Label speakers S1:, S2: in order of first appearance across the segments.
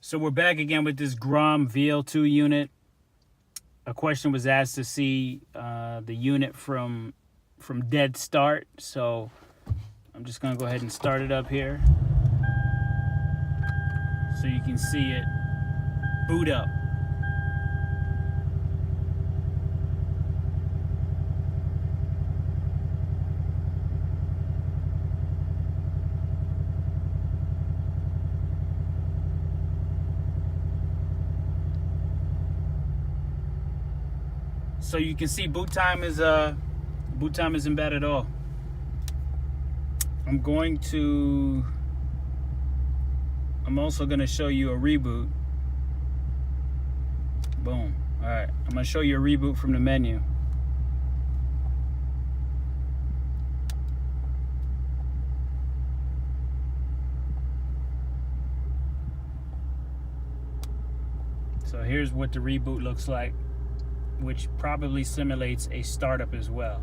S1: So we're back again with this GROM VL2 unit. A question was asked to see the unit from dead start. So I'm just gonna go ahead and start it up here so you can see it boot up. So you can see boot time isn't bad at all. I'm also gonna show you a reboot. Boom. All right, I'm gonna show you a reboot from the menu. So here's what the reboot looks like, which probably simulates a startup as well.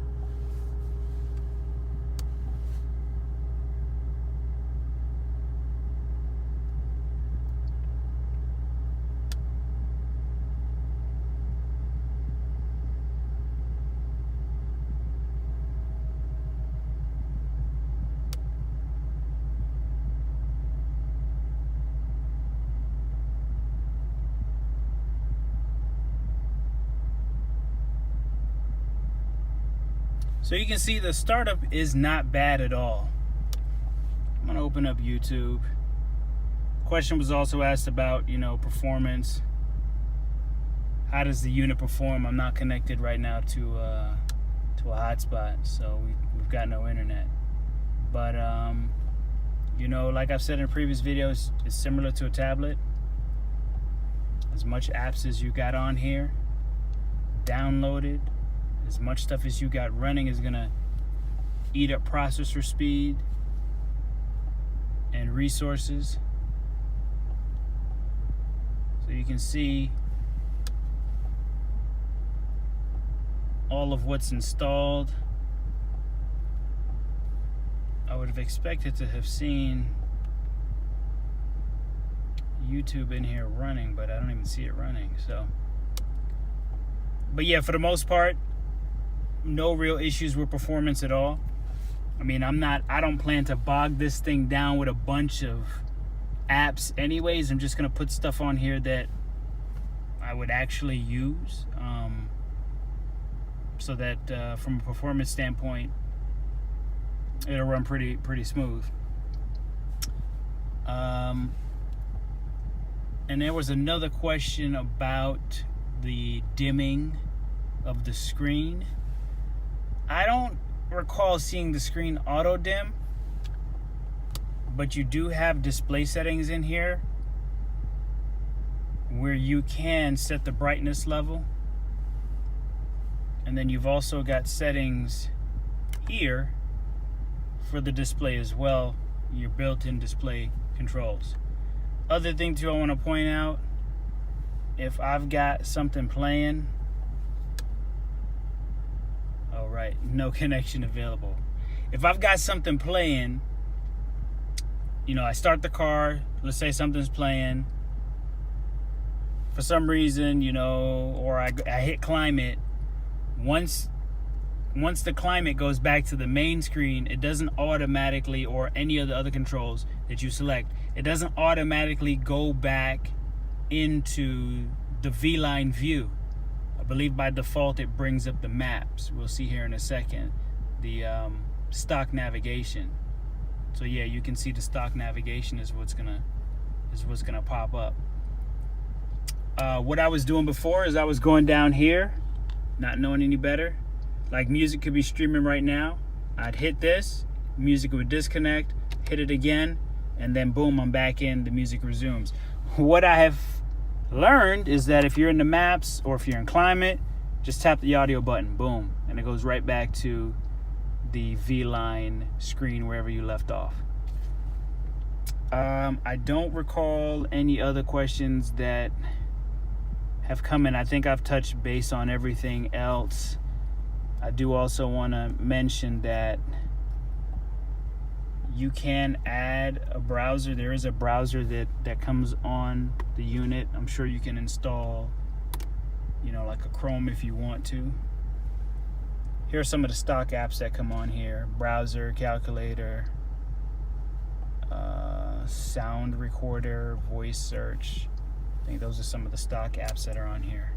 S1: So you can see the startup is not bad at all. I'm gonna open up YouTube. Question was also asked about, performance. How does the unit perform? I'm not connected right now to a hotspot, so we've got no internet. But like I've said in previous videos, it's similar to a tablet. As much apps as you got on here, downloaded, as much stuff as you got running is gonna eat up processor speed and resources. So you can see all of what's installed. I would have expected to have seen YouTube in here running, but I don't even see it running. But yeah, for the most part, no real issues with performance at all. I mean, I don't plan to bog this thing down with a bunch of apps anyways. I'm just gonna put stuff on here that I would actually use, so that from a performance standpoint, it'll run pretty smooth. And there was another question about the dimming of the screen. I don't recall seeing the screen auto dim, but you do have display settings in here where you can set the brightness level. And then you've also got settings here for the display as well, your built-in display controls. Other thing too I want to point out, if I've got something playing, all right, no connection available. If I've got something playing, I start the car, let's say something's playing, for some reason, or I hit climate. Once the climate goes back to the main screen, it doesn't automatically, or any of the other controls that you select, it doesn't automatically go back into the VLINE view. I believe by default it brings up the maps. We'll see here in a second the stock navigation. So yeah, you can see the stock navigation is what's gonna pop up. What I was doing before is I was going down here, not knowing any better. Like music could be streaming right now. I'd hit this, music would disconnect, hit it again, and then boom, I'm back in, the music resumes. What I have learned is that if you're in the maps or if you're in climate, just tap the audio button, boom, and it goes right back to the VLINE screen wherever you left off. I don't recall any other questions that have come in. I think I've touched base on everything else. I do also want to mention that You can add a browser. There is a browser that comes on the unit. I'm sure you can install, you know, like a GROM if you want to. Here are some of the stock apps that come on here: browser, calculator, sound recorder, voice search. I think those are some of the stock apps that are on here.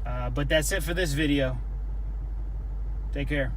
S1: But that's it for this video. Take care.